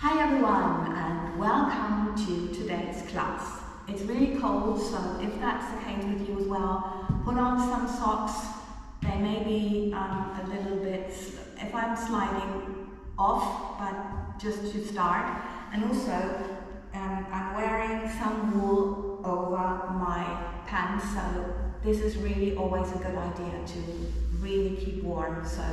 Hi everyone and welcome to today's class. It's really cold, so if that's the case with you as well, put on some socks. They may be a little bit, if I'm sliding off, but just to start. And also I'm wearing some wool over my pants, so this is really always a good idea to really keep warm. So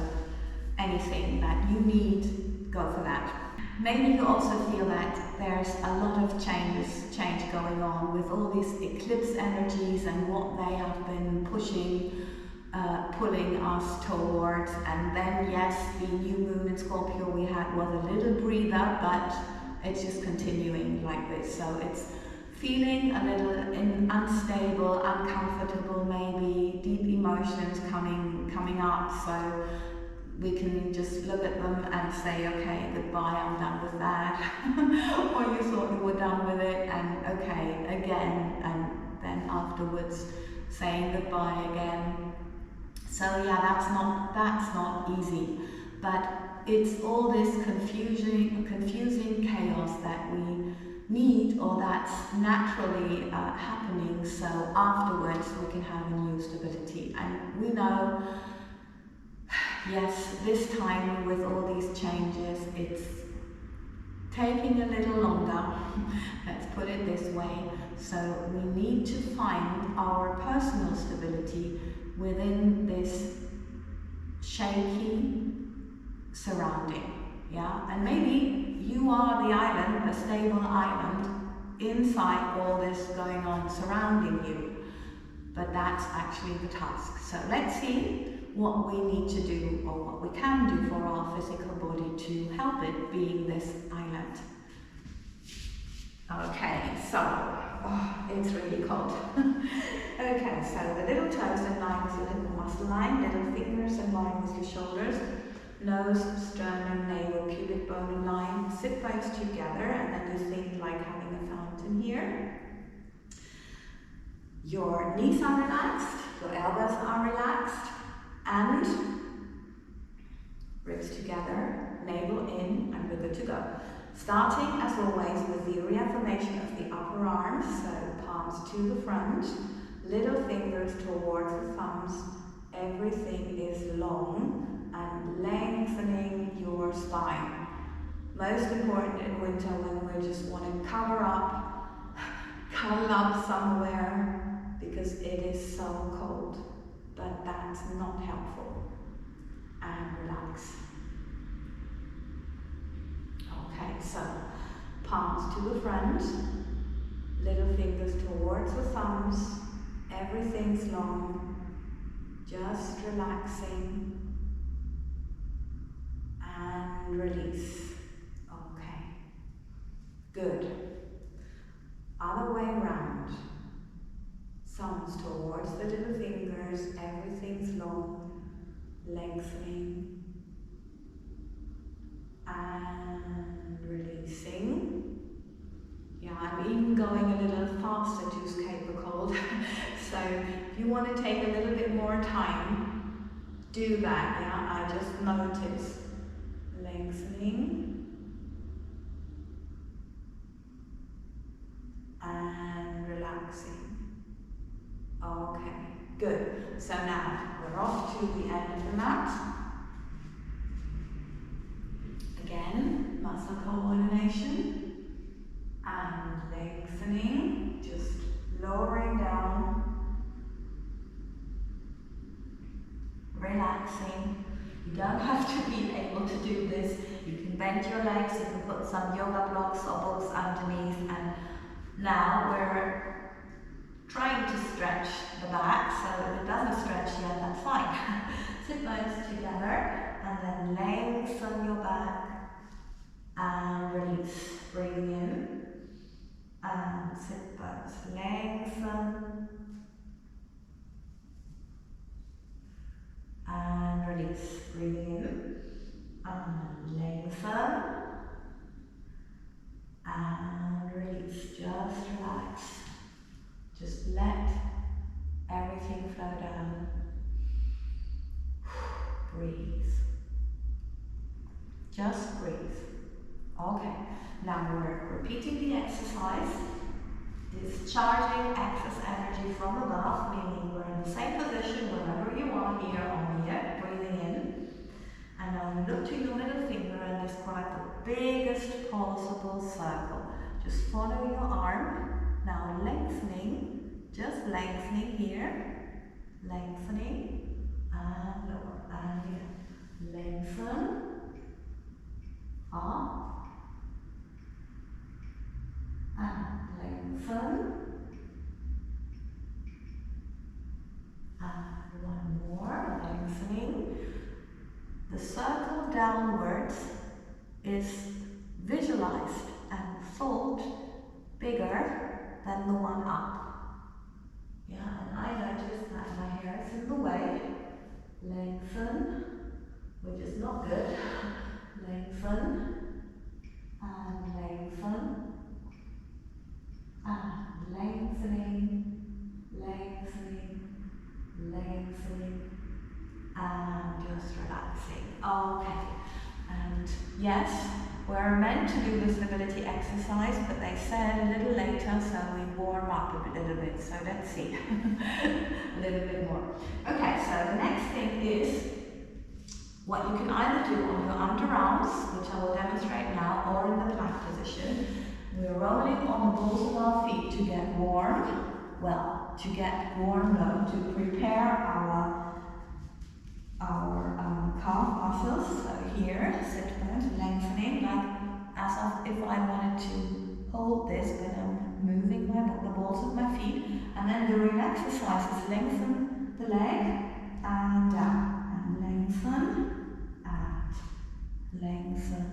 anything that you need, go for that. Maybe you also feel that there's a lot of change going on with all these eclipse energies and what they have been pulling us towards. And then yes, the new moon in Scorpio we had was a little breather, but it's just continuing like this. So it's feeling a little unstable, uncomfortable, maybe deep emotions coming up. So we can just look at them and say, okay, goodbye, I'm done with that. Or you thought you were done with it, and okay, again, and then afterwards saying goodbye again. So yeah, that's not easy. But it's all this confusing chaos that we need, or that's naturally happening, so afterwards we can have a new stability. And we know, yes, this time with all these changes, it's taking a little longer, let's put it this way. So we need to find our personal stability within this shaky surrounding, yeah? And maybe you are the island, a stable island, inside all this going on surrounding you, but that's actually the task. So let's see what we need to do, or what we can do for our physical body to help it being this island. Okay, so, it's really cold. Okay, so the little toes in line with your little muscle line, little fingers in line with your shoulders, nose, sternum, navel, pubic bone in line, sit bones together, and then you think like having a fountain here. Your knees are relaxed, your elbows are relaxed, and ribs together, navel in, and we're good to go. Starting as always with the reaffirmation of the upper arms, so palms to the front, little fingers towards the thumbs, everything is long, and lengthening your spine. Most important in winter when we just want to cuddle up somewhere because it is so cold. But that's not helpful. And relax. Okay, so palms to the front, little fingers towards the thumbs, everything's long, just relaxing and release. Okay, good. Other way around. Thumbs towards the little fingers, everything's long, lengthening and releasing. Yeah, I'm even going a little faster to escape the cold. So if you want to take a little bit more time, do that, yeah? I just notice lengthening and relaxing. Okay, good. So now we're off to the end of the mat. Again, muscle coordination and lengthening, just lowering down, relaxing. You don't have to be able to do this. You can bend your legs, you can put some yoga blocks or books underneath, and now we're trying to stretch the back, so if it doesn't stretch yet, that's fine. Sit bones together, and then lengthen your back, and release. Breathing in, and sit bones, lengthen, and release. Breathing in, and lengthen, and release. Just relax. Just let everything flow down. Breathe. Just breathe. Okay, now we're repeating the exercise, discharging excess energy from above, meaning we're in the same position wherever you are, here or here, breathing in. And now you look to your middle finger and describe the biggest possible circle. Just follow your arm. Now lengthening, just lengthening here, lengthening, and lower, and here. Lengthen, up, and lengthen, and one more, lengthening. The circle downwards is visualized and thought bigger than the one up. Yeah, and I notice that my hair is in the way. Lengthen, which is not good. Lengthen, and lengthen, and lengthening, lengthening, lengthening, and just relaxing. Okay, and yes, we're meant to do the stability exercise, but they said a little later, so we warm up a little bit. So let's see, a little bit more. Okay, so the next thing is what you can either do on your underarms, which I will demonstrate now, or in the plank position. We're rolling on the balls of our feet to get warm. Well, to get warm, no, to prepare our calf muscles. So here, sit bones, lengthening, like as if I wanted to hold this, but I'm moving the balls of my feet. And then the real exercise is lengthen the leg and down, and lengthen, and lengthen,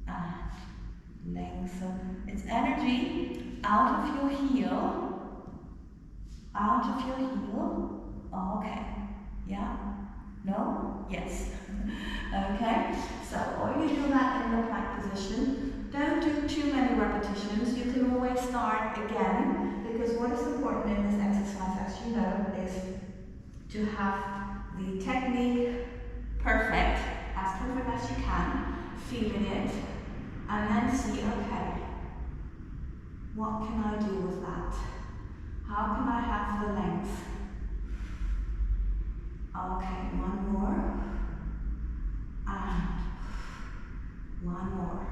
and lengthen. It's energy out of your heel, out of your heel. Okay, yeah. No? Yes. Okay, so or you do that in the plank position. Don't do too many repetitions. You can always start again, because what is important in this exercise, as you know, is to have the technique perfect as you can, feeling it, and then see, okay, what can I do with that? How can I have the length? Okay, one more, and one more.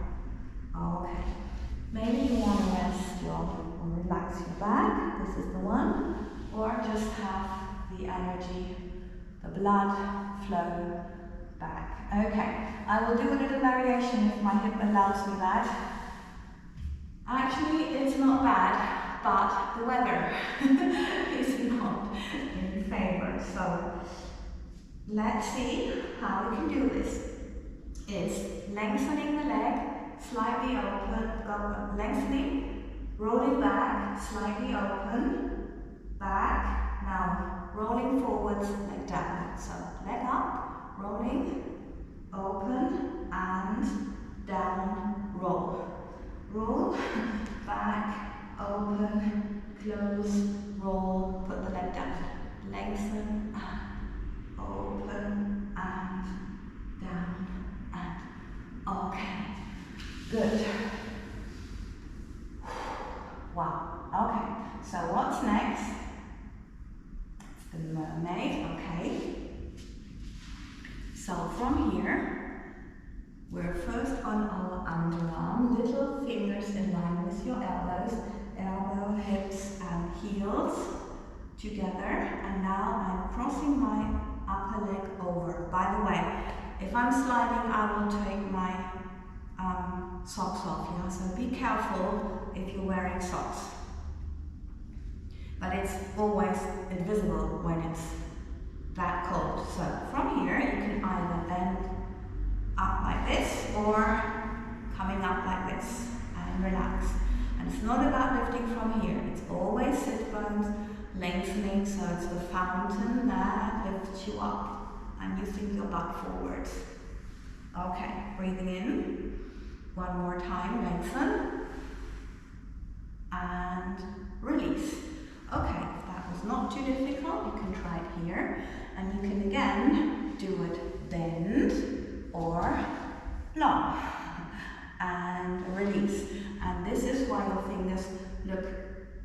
Okay, maybe you want to rest or relax your back, this is the one, or just have the energy, the blood flow back. Okay, I will do a little variation if my hip allows me that. Actually, it's not bad, but the weather is not in favor, so let's see how we can do this. It's lengthening the leg, slightly open, lengthening, rolling back, slightly open, back, now rolling forwards, leg down. So leg up, rolling, open, and down, roll. Roll, back, open, close, roll, put the leg down. Lengthen, open, and down, and okay. Good. Wow, okay. So what's next? It's the mermaid, okay. So from here, we're first on our underarm, little fingers in line with your elbows, elbow, hips, and heels together. And now I'm crossing my upper leg over. By the way, if I'm sliding, I will take my socks off, yeah? So be careful if you're wearing socks. But it's always invisible when it's that cold. So from here, you can either bend up like this or coming up like this and relax. And it's not about lifting from here, it's always sit bones lengthening, so it's the fountain that lifts you up and you sink your butt forwards. Okay, breathing in, one more time, lengthen and release. Okay, if that was not too difficult, you can try it here, and you can again do it bend or long. and release. And this is why your fingers look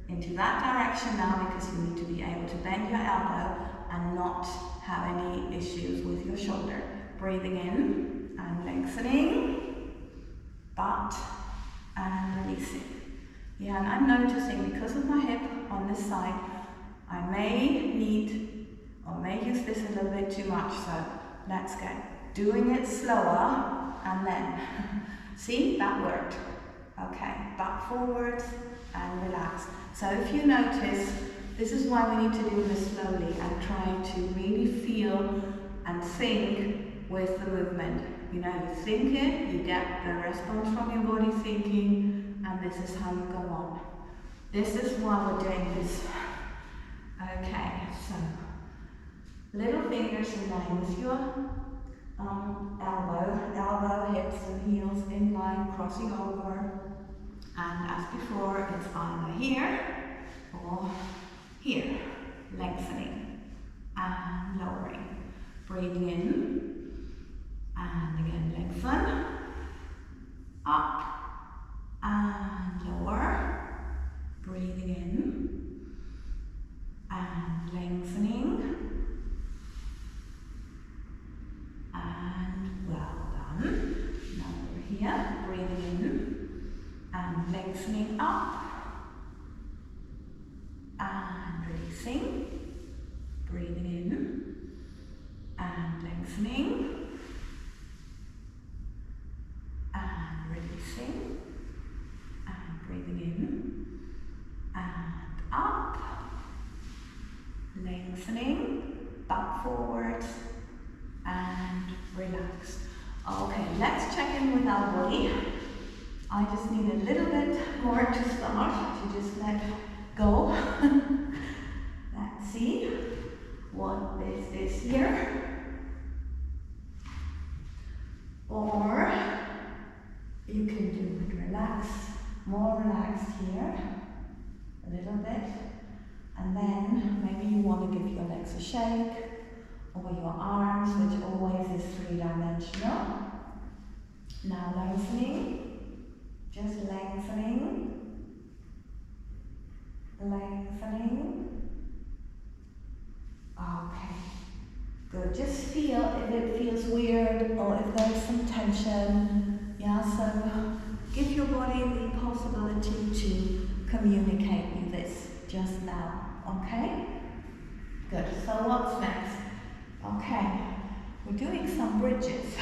into that direction now, because you need to be able to bend your elbow and not have any issues with your shoulder. Breathing in and lengthening, but and releasing. Yeah, and I'm noticing because of my hip on this side, I may need or may use this a little bit too much, so let's get doing it slower and then, see, that worked. Okay, back forwards and relax. So if you notice, this is why we need to do this slowly and try to really feel and think with the movement. You know, you think it, you get the response from your body thinking, and this is how you go on. This is why we're doing this. Okay, so little fingers in line with your elbow, hips and heels in line, crossing over. And as before, it's either here or here, lengthening and lowering. Breathing in and again lengthen, up and lower. Breathing in and lengthening. And well done. Now we're here, breathing in and lengthening up and releasing. Breathing in and lengthening and releasing and breathing in and up, lengthening, back forwards and relax. Okay, let's check in with our body. I just need a little bit more to start, to just let go. Let's see what this is here. Or you can do it relaxed, more relaxed here, a little bit. And then maybe you want to give your legs a shake, or your arms, which always is three-dimensional. Now lengthening, just lengthening, lengthening. Okay, good. Just feel if it feels weird or if there's some tension. Yeah, so give your body the possibility to communicate with this just now, okay? Good, so what's next? Okay, we're doing some bridges.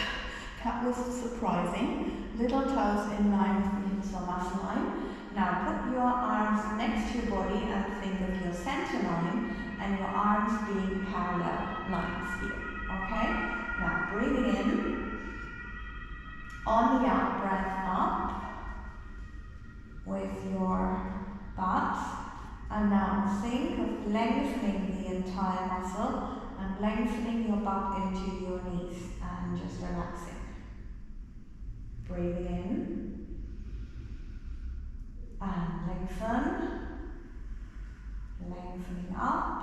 That was surprising. Little toes in line with the hips or muscle line. Now put your arms next to your body and think of your center line and your arms being parallel lines here. Okay? Now breathing in. On the out breath up with your butt. And now think of lengthening the entire muscle and lengthening your butt into your knees and just relaxing. Breathing in and lengthen, lengthening up,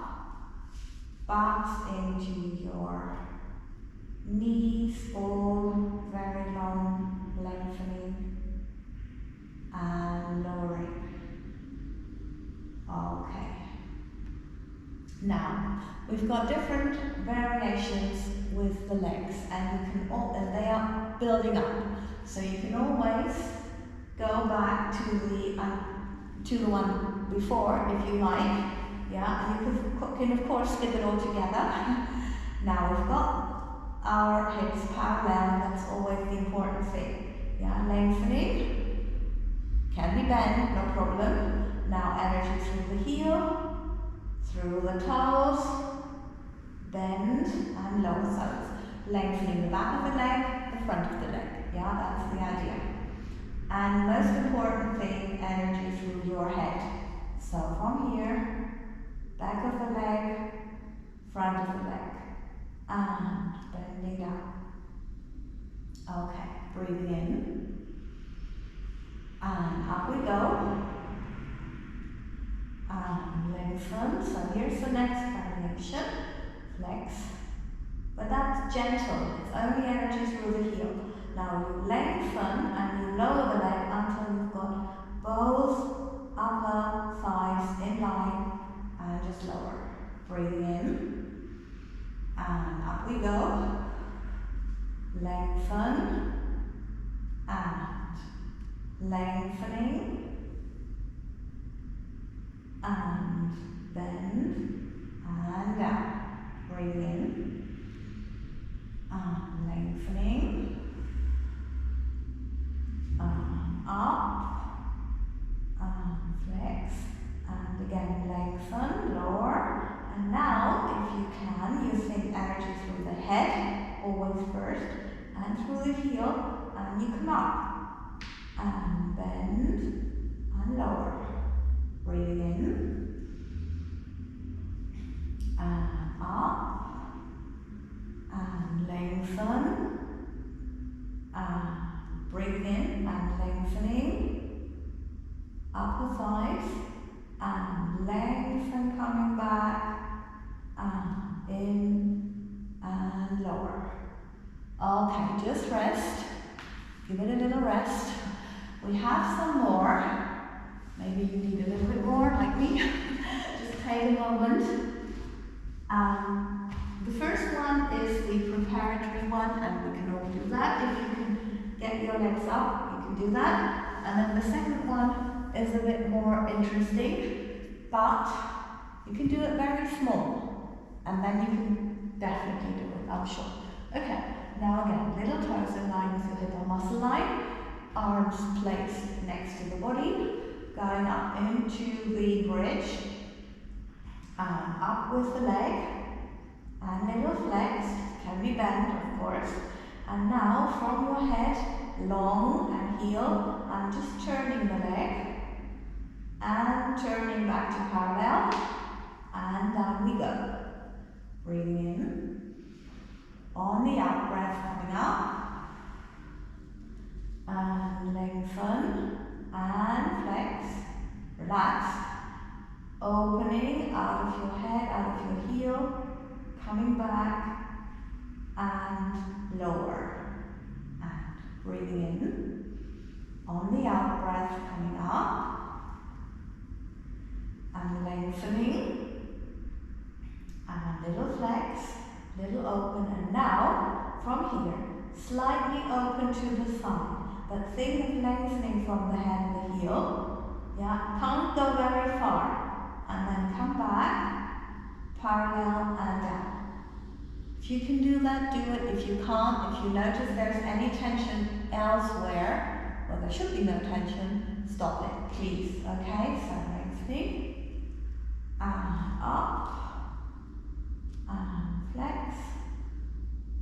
butt into your knees, all very long, lengthening and lowering. Okay. Now, we've got different variations with the legs, and you can and they are building up. So you can always go back to the one before if you like. Yeah, and you can of course skip it all together. Now we've got our hips parallel, that's always the important thing. Yeah, lengthening, can be bent, no problem. Now energy through the heel, through the toes, bend and lower toes. Lengthening the back of the leg, the front of the leg. Yeah, that's the idea. And most important thing, energy through your head. So from here, back of the leg, front of the leg, and bending down. Okay, breathing in, and up we go. And lengthen. So here's the next variation. Flex. But that's gentle. It's only energy through the heel. Now you lengthen and you lower the leg until you've got both upper thighs in line, and just lower. Breathing in, and up we go. Lengthen, and lengthening, and bend, and down. Breathe in, and lengthening, and up, and flex, and again lengthen, lower. And now, if you can, you think energy through the head, always first, and through the heel, and you come up, and bend, and lower. Breathing in, and up, and lengthen, and breathe in, and lengthening, upper thighs, and lengthen, coming back, and in, and lower. Okay, just rest. Give it a little rest. We have some more. Maybe you need a little bit more, like me. Just take a moment. The first one is the preparatory one, and we can all do that. If you can get your legs up, you can do that. And then the second one is a bit more interesting, but you can do it very small, and then you can definitely do it, I'm sure. Okay, now again, little toes in line with your hip or muscle line, arms placed next to the body, going up into the bridge, and up with the leg, and little flex, can be bent of course, and now from your head, long and heel, and just turning the leg, and turning back to parallel, and down we go. Breathing in, on the out breath coming up, and lengthen, and flex, relax, opening out of your head, out of your heel, coming back, and lower, and breathing in, on the out breath coming up, and lengthening, and a little flex, little open, and now, from here, slightly open to the thigh, but think of lengthening from the head and the heel, yeah, can't go very far, and then come back, parallel and down. If you can do that, do it. If you can't, if you notice there's any tension elsewhere, well, there should be no tension, stop it, please, okay? So lengthening, and up, and flex,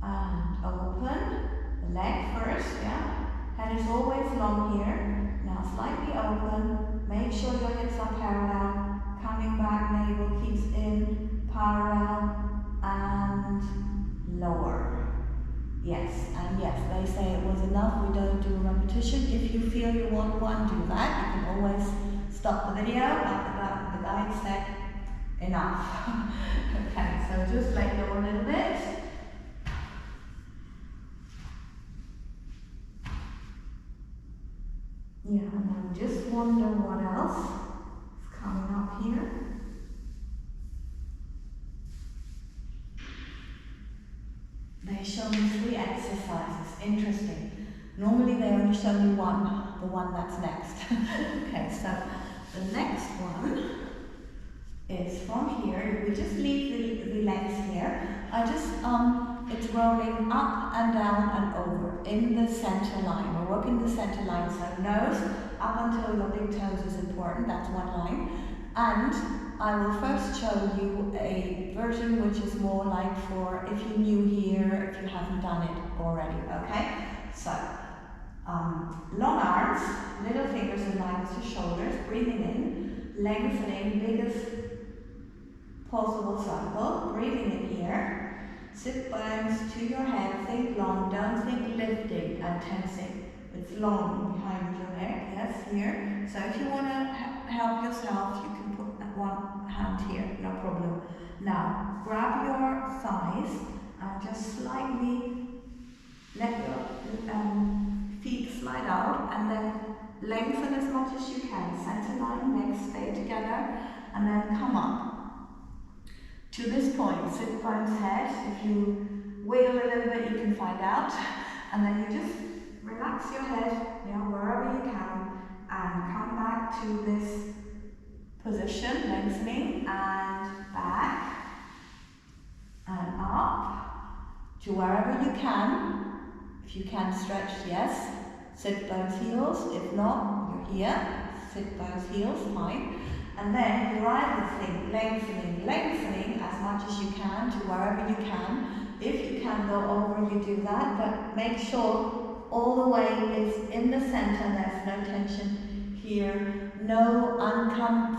and open, the leg first, yeah? Head is always long here, now slightly open, make sure your hips are parallel, coming back, navel keeps in, parallel, and lower. Yes, and yes, they say it was enough, we don't do a repetition. If you feel you want one, do that. You can always stop the video, like the guide said, enough. Okay, so just let go a little bit. Yeah, and I just wonder what else is coming up here. They show me 3 exercises. Interesting. Normally they only show me one, the one that's next. Okay, so the next one is from here. We just leave the legs here. I just, it's rolling up and down and over in the center line. We're working the center line, so nose up until your big toes is important, that's one line. And I will first show you a version which is more like for if you're new here, if you haven't done it already, okay? So, long arms, little fingers in line with your shoulders, breathing in, lengthening, biggest possible circle, breathing in here. Sit bones to your head, think long, don't think lifting and tensing. It's long behind your neck, yes, here. So if you want to help yourself, you can put one hand here, no problem. Now, grab your thighs and just slightly let your feet slide out and then lengthen as much as you can. Center line, legs stay together, and then come up. To this point, sit bones head. If you wiggle a little bit, you can find out. And then you just relax your head, wherever you can, and come back to this position, lengthening, and back, and up, to wherever you can. If you can stretch, yes. Sit bones heels. If not, you're here. Sit bones heels, fine. And then you ride this thing, lengthening, lengthening as much as you can to wherever you can. If you can go over, you do that, but make sure all the weight is in the center, there's no tension here, no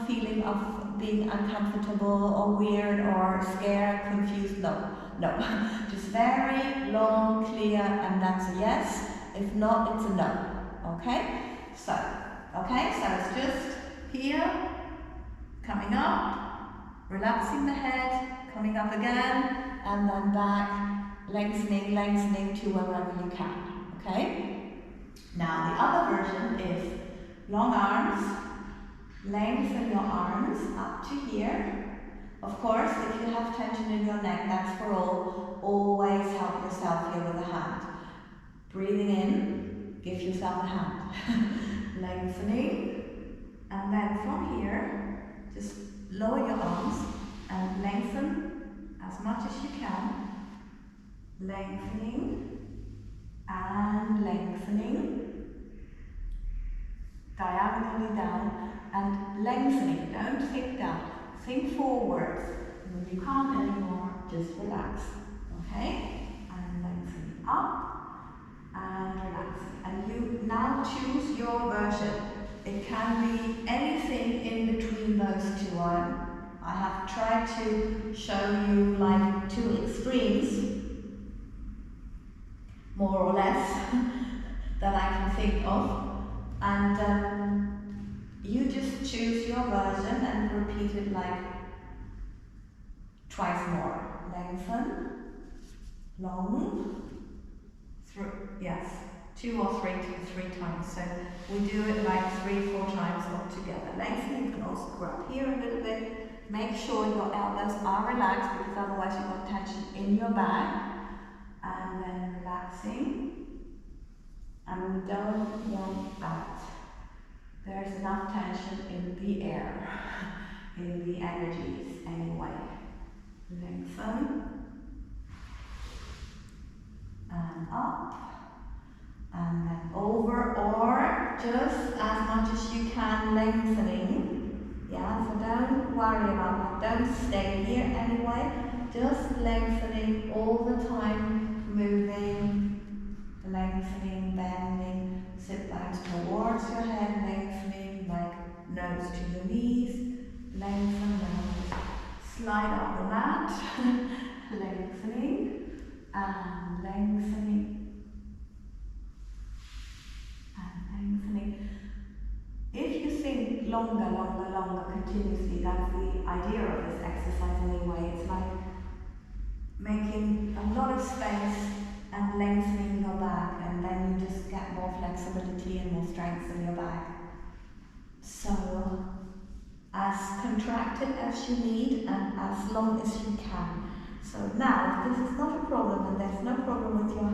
feeling of being uncomfortable or weird or scared, confused, no. Just very long, clear, and that's a yes. If not, it's a no. Okay? So it's just here, coming up, relaxing the head, coming up again, and then back, lengthening, lengthening to wherever you can. Okay? Now the other version is long arms. Lengthen your arms up to here. Of course, if you have tension in your neck, that's for all. Always help yourself here with a hand. Breathing in, give yourself a hand. Lengthening, and then from here, just lower your arms and lengthen as much as you can. Lengthening and lengthening. Diagonally down and lengthening. Don't think down. Think forwards. When you can't anymore, just relax. Okay? And lengthening up and relaxing. And you now choose your version. It can be anything in between those two. I have tried to show you like two extremes, more or less, that I can think of. And you just choose your version and repeat it like twice more. Lengthen, long, yes, 2 or 3 times. So we do it like 3-4 times altogether. Lengthen, you can also grab here a little bit. Make sure your elbows are relaxed because otherwise you've got tension in your back. And then relaxing. And we don't want that. There's enough tension in the air, in the energies anyway. Lengthen. And up. And then over, or just as much as you can lengthening. Yeah, so don't worry about that. Don't stay here anyway. Just lengthening all the time, moving, lengthening, bending, sit bones towards your head, lengthening like nose to your knees, lengthen, slide up the mat, lengthening, and lengthening, and lengthening. If you think longer continuously, that's the idea of this exercise anyway. It's like making a lot of space and lengthening your back, and then you just get more flexibility and more strength in your back. So, as contracted as you need and as long as you can. So now, if this is not a problem and there's no problem with your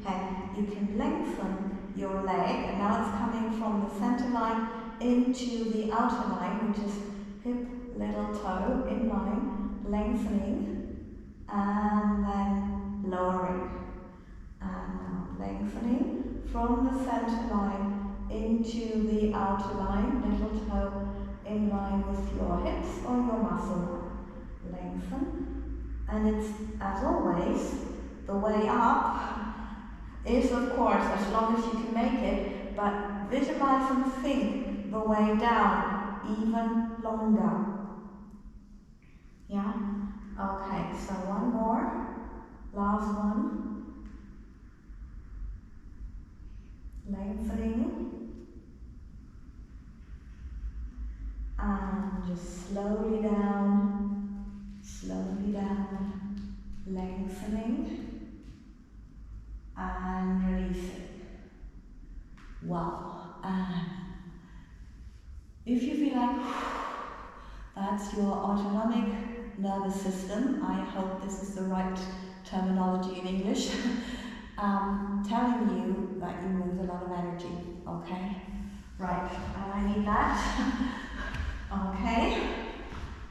head, you can lengthen your leg, and now it's coming from the center line into the outer line, which is hip, little toe, in line, lengthening, and then lowering. And now lengthening from the center line into the outer line, little toe in line with your hips or your muscle. Lengthen. And it's, as always, the way up is, of course, as long as you can make it, but visualize and think the way down even longer. Yeah? Okay, so one more. Last one. Lengthening. And just slowly down, lengthening. And your autonomic nervous system. I hope this is the right terminology in English. Telling you that you move a lot of energy, okay? Right, and I need that. Okay,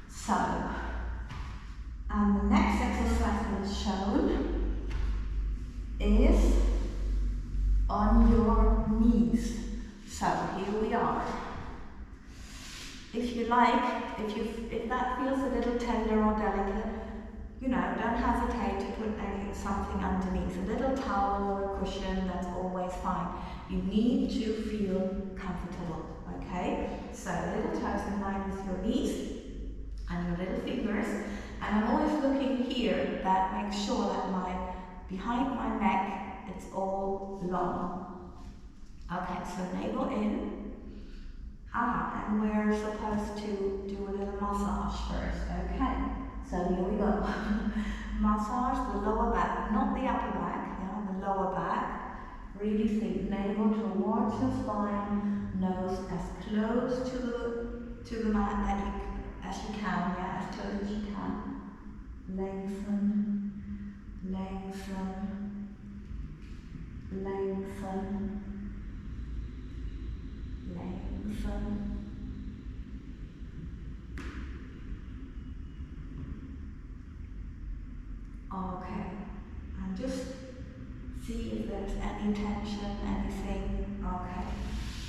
so, and the next exercise that is shown is on your knees. So here we are. If you like, if that feels a little tender or delicate, you know, don't hesitate to put something underneath. A little towel or a cushion, that's always fine. You need to feel comfortable, okay? So little toes in line with your knees and your little fingers. And I'm always looking here, that makes sure that behind my neck, it's all long. Okay, so navel in. And we're supposed to do a little massage first, okay? So here we go. Massage the lower back, not the upper back, yeah, the lower back. Really think navel towards your spine, nose as close to the mat as you can, yeah, as close as you can. Lengthen, lengthen, lengthen, lengthen. Okay, and just see if there's any tension, anything. Okay,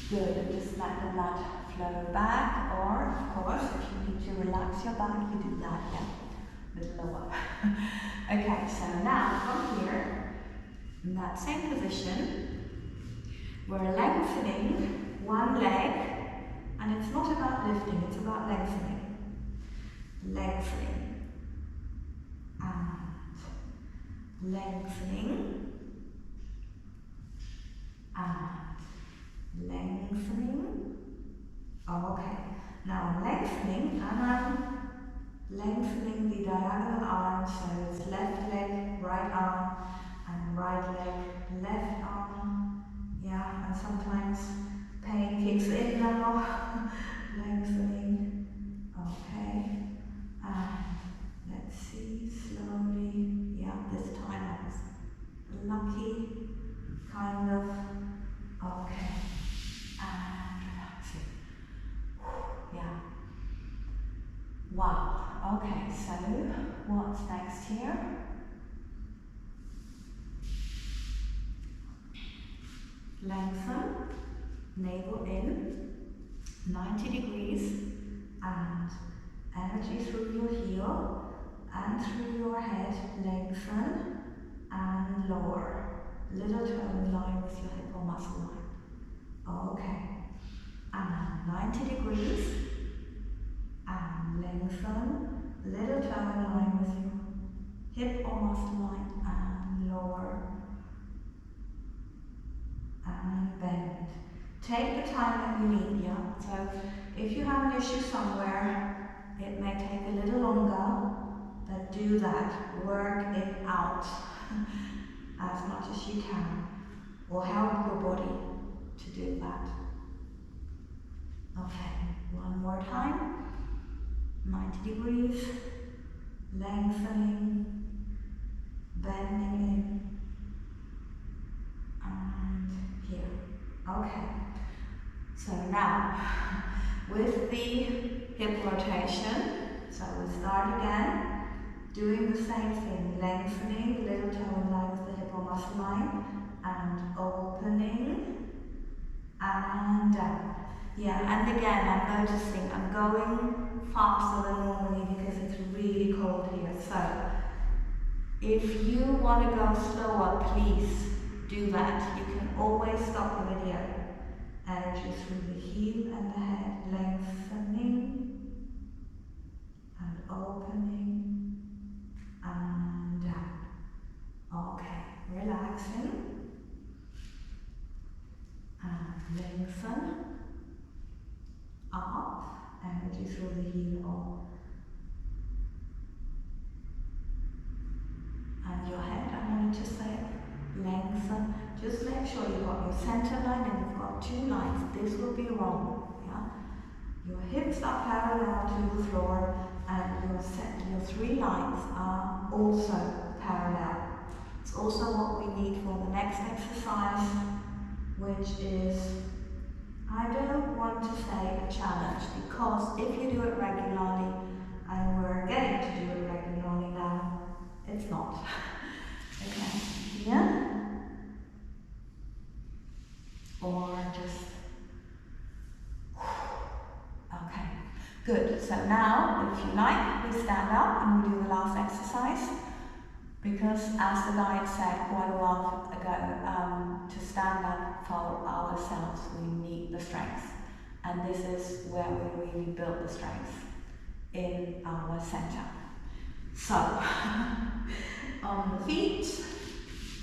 good. And just let the blood flow back, or of course, if you need to relax your back, you do that, yeah, a little lower. Okay, so now from here, in that same position, we're lengthening one leg, and it's not about lifting, it's about lengthening. Lengthening. And lengthening. And lengthening. Okay, now I'm lengthening, and I'm lengthening the diagonal arm, so it's left leg, right arm, and right leg, left arm. Yeah, and sometimes pain kicks in now. Lengthening. Okay. And let's see, slowly. Yeah, this time I was lucky. Kind of. Okay. And relaxing. Yeah. Wow. Okay, so what's next here? Lengthen, navel in, 90 degrees, and energy through your heel and through your head. Lengthen and lower. Little toe in line with your hip or muscle line. Okay. And 90 degrees, and lengthen. Little toe in line with your hip or muscle line, and lower. And bend. Take the time that you need, yeah? So if you have an issue somewhere, it may take a little longer, but do that. Work it out as much as you can, or help your body to do that. Okay, one more time. 90 degrees, lengthening, bending in, and here. Okay, so now with the hip rotation, so we start again, doing the same thing, lengthening, little toe in line with the hip or muscle line, and opening, and down. Yeah, and again, I'm noticing I'm going faster than normally because it's really cold here. So if you want to go slower, please do that. You can always stop the video. Energy through the heel and the head, lengthening and opening and down. Okay, relaxing and lengthen, up, energy through the heel and your head. I wanted to say lengthen. Just make sure you've got your center line and you've got two lines. This will be wrong, yeah? Your hips are parallel to the floor, and your 3 lines are also parallel. It's also what we need for the next exercise, which is, I don't want to say a challenge, because if you do it regularly, and we're getting to do it regularly now, it's not. Okay, here, or just, okay, good. So now, if you like, we stand up and we do the last exercise, because as the guide said quite a while ago, to stand up for ourselves, we need the strength. And this is where we really build the strength, in our center. So, on the feet,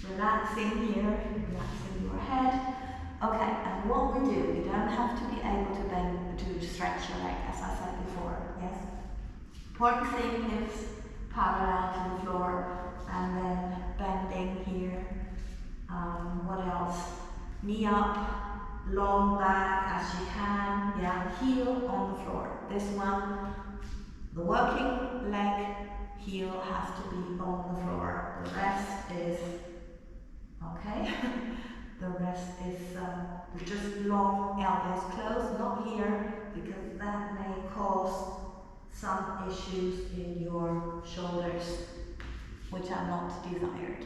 relaxing here, relaxing your head. Okay, and what we do, you don't have to be able to bend, to stretch your leg, as I said before, yes? Important thing, hips parallel to the floor, and then bending here. What else? Knee up, long back as you can, yeah, heel on the floor. This one, the working leg, heel has to be on the floor. The rest is, okay? The rest is just long elbows closed, not here, because that may cause some issues in your shoulders, which are not desired.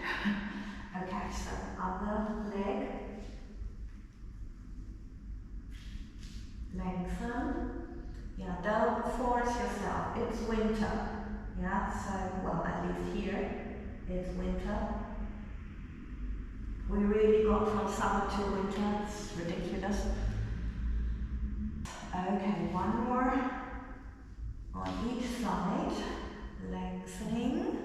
Okay, so other leg, lengthen. Yeah, don't force yourself. It's winter. Yeah, so, well, at least here, it's winter. We really got from summer to winter. It's ridiculous. Okay, one more on each side. Lengthening.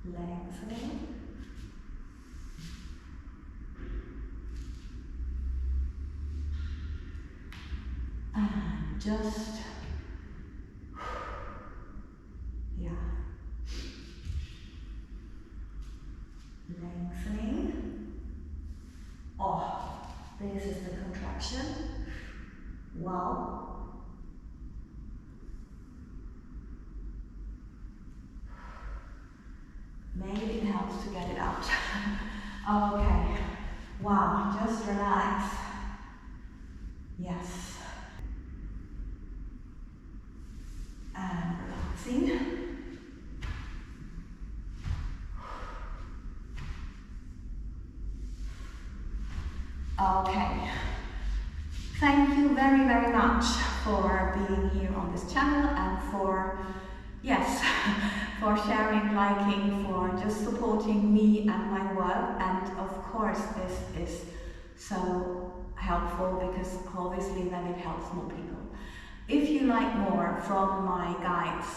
Lengthening. And just, yeah, lengthening. Oh, this is the contraction. Wow. Maybe it helps to get it out. Okay. Wow, just relax. Yes. And relaxing. Okay. Thank you very, very much for being here on this channel, and for, yes, for sharing, liking, for just supporting me and my work. And of course, this is so helpful, because obviously then it helps more people. If you like more from my guides,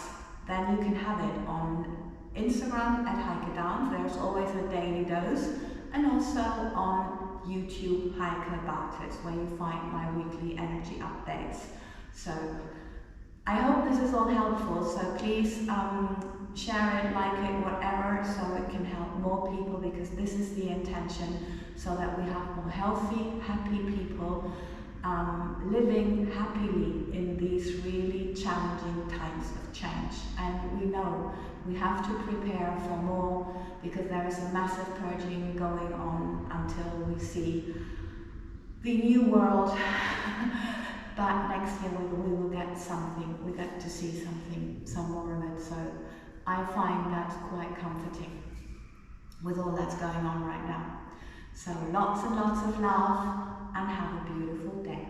then you can have it on Instagram at Hiker Dance. There's always a daily dose, and also on YouTube, Hiker About It, where you find my weekly energy updates. So I hope this is all helpful, so please share it, like it, whatever, so it can help more people, because this is the intention, so that we have more healthy, happy people living happily in these really challenging times of change. And we know we have to prepare for more, because there is a massive purging going on until we see the new world. But next year we will get something, we get to see something, some more of it. So I find that quite comforting with all that's going on right now. So lots and lots of love, and have a beautiful day.